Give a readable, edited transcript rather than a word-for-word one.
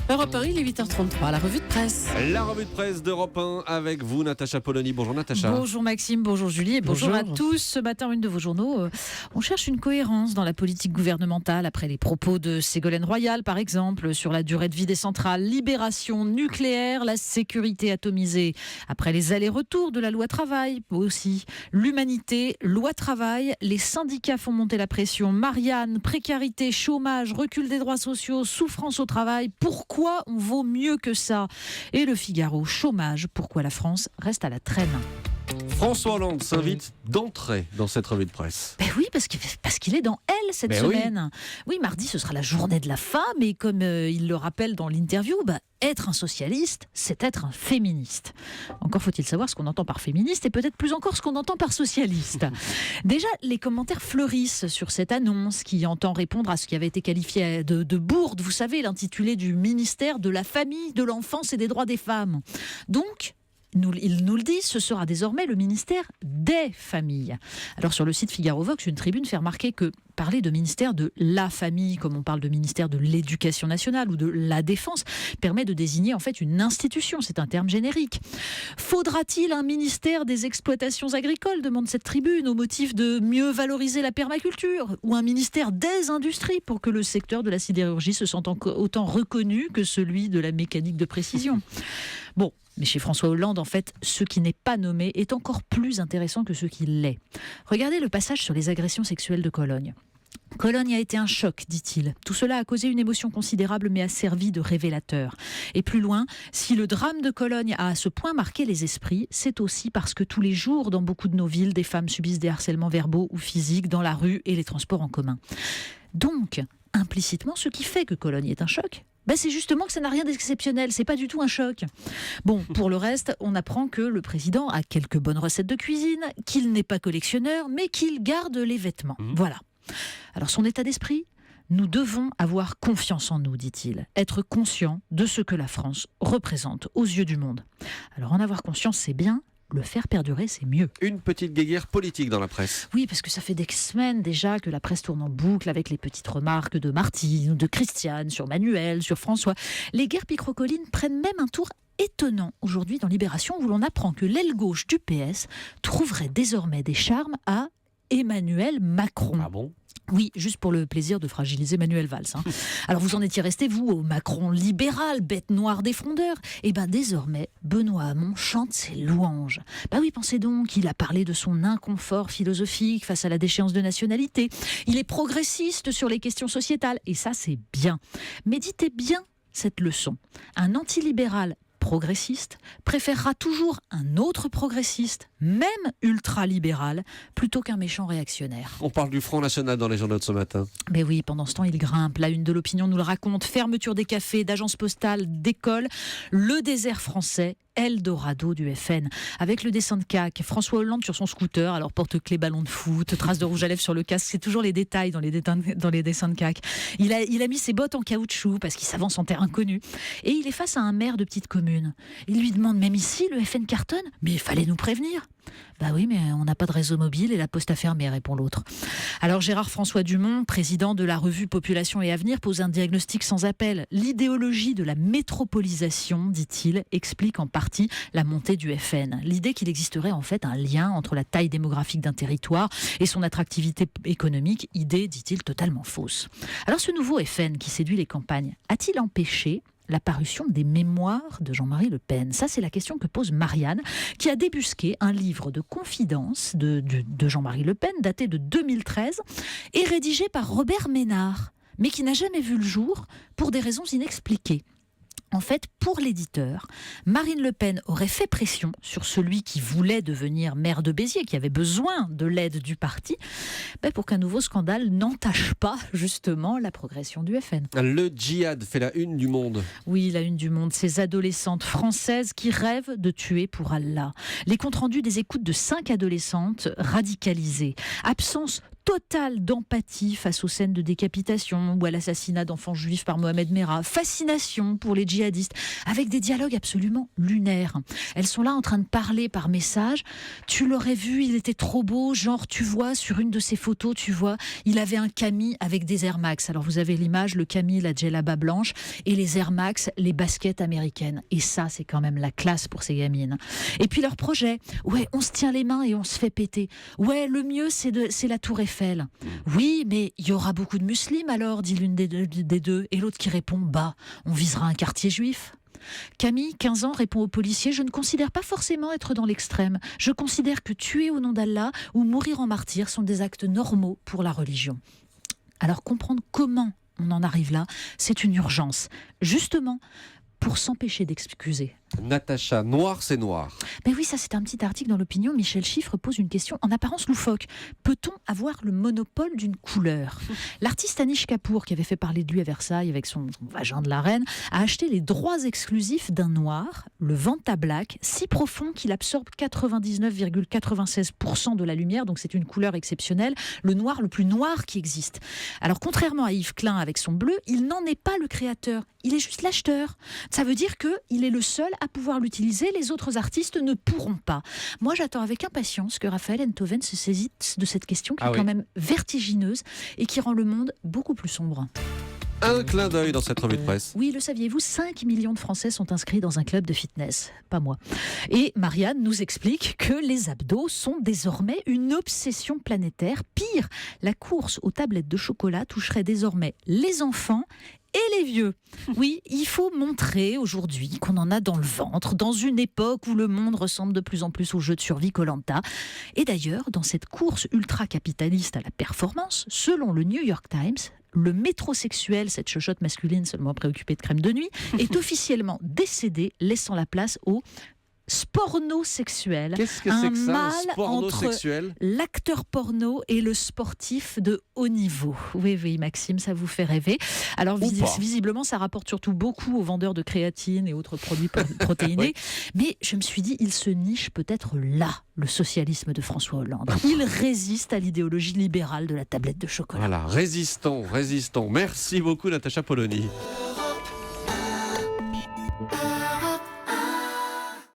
Europe 1, il est 8h33, la revue de presse. La revue de presse d'Europe 1 avec vous, Natacha Polony. Bonjour Natacha. Bonjour Maxime, bonjour Julie et bonjour à tous. Ce matin, une de vos journaux, on cherche une cohérence dans la politique gouvernementale après les propos de Ségolène Royal, par exemple, sur la durée de vie des centrales, libération nucléaire, la sécurité atomisée. Après les allers-retours de la loi travail aussi, l'humanité, loi travail, les syndicats font monter la pression. Marianne, précarité, chômage, recul des droits sociaux, souffrance au travail. Pourquoi on vaut mieux que ça? Et le Figaro, chômage, pourquoi la France reste à la traîne? François Hollande s'invite d'entrer dans cette revue de presse. Ben oui, parce qu'il est dans Elle cette semaine. Oui, mardi, ce sera la journée de la femme. Et comme il le rappelle dans l'interview, être un socialiste, c'est être un féministe. Encore faut-il savoir ce qu'on entend par féministe et peut-être plus encore ce qu'on entend par socialiste. Déjà, les commentaires fleurissent sur cette annonce qui entend répondre à ce qui avait été qualifié de bourde. Vous savez, l'intitulé du ministère de la famille, de l'enfance et des droits des femmes. Donc, il nous le dit, ce sera désormais le ministère des familles. Alors sur le site Figaro Vox, une tribune fait remarquer que parler de ministère de la famille, comme on parle de ministère de l'éducation nationale ou de la défense, permet de désigner en fait une institution, c'est un terme générique. Faudra-t-il un ministère des exploitations agricoles, demande cette tribune, au motif de mieux valoriser la permaculture, ou un ministère des industries pour que le secteur de la sidérurgie se sente autant reconnu que celui de la mécanique de précision. Bon, mais chez François Hollande, en fait, ce qui n'est pas nommé est encore plus intéressant que ce qui l'est. Regardez le passage sur les agressions sexuelles de Cologne. Cologne a été un choc, dit-il. Tout cela a causé une émotion considérable, mais a servi de révélateur. Et plus loin, si le drame de Cologne a à ce point marqué les esprits, c'est aussi parce que tous les jours, dans beaucoup de nos villes, des femmes subissent des harcèlements verbaux ou physiques dans la rue et les transports en commun. Donc, implicitement, ce qui fait que Cologne est un choc, c'est justement que ça n'a rien d'exceptionnel, c'est pas du tout un choc. Bon, pour le reste, on apprend que le président a quelques bonnes recettes de cuisine, qu'il n'est pas collectionneur, mais qu'il garde les vêtements. Voilà. Alors son état d'esprit ? Nous devons avoir confiance en nous, dit-il, être conscient de ce que la France représente aux yeux du monde. Alors en avoir conscience, c'est bien. Le faire perdurer, c'est mieux. Une petite guéguerre politique dans la presse. Oui, parce que ça fait des semaines déjà que la presse tourne en boucle avec les petites remarques de Martine ou de Christiane sur Manuel, sur François. Les guerres picrocolines prennent même un tour étonnant aujourd'hui dans Libération, où l'on apprend que l'aile gauche du PS trouverait désormais des charmes à Emmanuel Macron. Ah bon ? Oui, juste pour le plaisir de fragiliser Manuel Valls. Alors vous en étiez resté, vous, au Macron libéral, bête noire des frondeurs. Et désormais, Benoît Hamon chante ses louanges. Oui, pensez donc, il a parlé de son inconfort philosophique face à la déchéance de nationalité. Il est progressiste sur les questions sociétales, et ça c'est bien. Méditez bien cette leçon. Un antilibéral progressiste préférera toujours un autre progressiste, même ultra-libéral, plutôt qu'un méchant réactionnaire. On parle du Front National dans les journaux de ce matin. Mais oui, pendant ce temps, il grimpe. La une de l'Opinion nous le raconte. Fermeture des cafés, d'agences postales, d'écoles. Le désert français, Eldorado du FN. Avec le dessin de CAQ, François Hollande sur son scooter, alors porte-clés, ballon de foot, traces de rouge à lèvres sur le casque, c'est toujours les détails dans les dessins de CAQ. Il a mis ses bottes en caoutchouc parce qu'il s'avance en terre inconnue. Et il est face à un maire de petite commune. Il lui demande, même ici, le FN cartonne ? Mais il fallait nous prévenir. Oui, mais on n'a pas de réseau mobile et la poste a fermé, répond l'autre. Alors Gérard-François Dumont, président de la revue Population et Avenir, pose un diagnostic sans appel. L'idéologie de la métropolisation, dit-il, explique en partie la montée du FN. L'idée qu'il existerait en fait un lien entre la taille démographique d'un territoire et son attractivité économique, idée, dit-il, totalement fausse. Alors ce nouveau FN qui séduit les campagnes, a-t-il empêché la parution des mémoires de Jean-Marie Le Pen? Ça, c'est la question que pose Marianne, qui a débusqué un livre de confidences de Jean-Marie Le Pen, daté de 2013, et rédigé par Robert Ménard, mais qui n'a jamais vu le jour pour des raisons inexpliquées. En fait, pour l'éditeur, Marine Le Pen aurait fait pression sur celui qui voulait devenir maire de Béziers, qui avait besoin de l'aide du parti, pour qu'un nouveau scandale n'entache pas justement la progression du FN. Le djihad fait la une du Monde. Oui, la une du Monde, ces adolescentes françaises qui rêvent de tuer pour Allah. Les comptes rendus des écoutes de 5 adolescentes radicalisées. Absence totale d'empathie face aux scènes de décapitation ou à l'assassinat d'enfants juifs par Mohamed Merah. Fascination pour les djihadistes, avec des dialogues absolument lunaires. Elles sont là en train de parler par message. Tu l'aurais vu, il était trop beau. Genre, tu vois, sur une de ces photos, tu vois, il avait un camis avec des Air Max. Alors, vous avez l'image, le camis, la djellaba blanche, et les Air Max, les baskets américaines. Et ça, c'est quand même la classe pour ces gamines. Et puis, leur projet. Ouais, on se tient les mains et on se fait péter. Ouais, le mieux, c'est la Tour Eiffel. Oui, mais il y aura beaucoup de musulmans alors, dit l'une des deux. Et l'autre qui répond, on visera un quartier juif. Camille, 15 ans, répond au policier, je ne considère pas forcément être dans l'extrême. Je considère que tuer au nom d'Allah ou mourir en martyr sont des actes normaux pour la religion. Alors comprendre comment on en arrive là, c'est une urgence. Justement, pour s'empêcher d'excuser. Natacha, noir c'est noir. Mais oui, ça c'est un petit article dans l'Opinion. Michel Chiffre pose une question en apparence loufoque. Peut-on avoir le monopole d'une couleur ? L'artiste Anish Kapoor, qui avait fait parler de lui à Versailles avec son vagin de la reine, a acheté les droits exclusifs d'un noir, le Vanta Black, si profond qu'il absorbe 99,96% de la lumière, donc c'est une couleur exceptionnelle, le noir le plus noir qui existe. Alors contrairement à Yves Klein avec son bleu, il n'en est pas le créateur, il est juste l'acheteur. Ça veut dire qu'il est le seul à pouvoir l'utiliser, les autres artistes ne pourront pas. Moi, j'attends avec impatience que Raphaël Enthoven se saisisse de cette question qui est quand même vertigineuse et qui rend le monde beaucoup plus sombre. Un clin d'œil dans cette revue de presse. Oui, le saviez-vous, 5 millions de Français sont inscrits dans un club de fitness. Pas moi. Et Marianne nous explique que les abdos sont désormais une obsession planétaire. Pire, la course aux tablettes de chocolat toucherait désormais les enfants et les vieux. Oui, il faut montrer aujourd'hui qu'on en a dans le ventre, dans une époque où le monde ressemble de plus en plus au jeu de survie Koh-Lanta. Et d'ailleurs, dans cette course ultra-capitaliste à la performance, selon le New York Times, le métrosexuel, cette chochotte masculine seulement préoccupée de crème de nuit, est officiellement décédé, laissant la place au spornosexuel. Qu'est-ce que c'est que ça, mal un spornosexuel ? entre l'acteur porno et le sportif de haut niveau. Oui, oui, Maxime, ça vous fait rêver. Alors, visiblement, ça rapporte surtout beaucoup aux vendeurs de créatine et autres produits protéinés. Oui. Mais je me suis dit, il se niche peut-être là, le socialisme de François Hollande. Il résiste à l'idéologie libérale de la tablette de chocolat. Voilà, résistons. Merci beaucoup, Natacha Polony.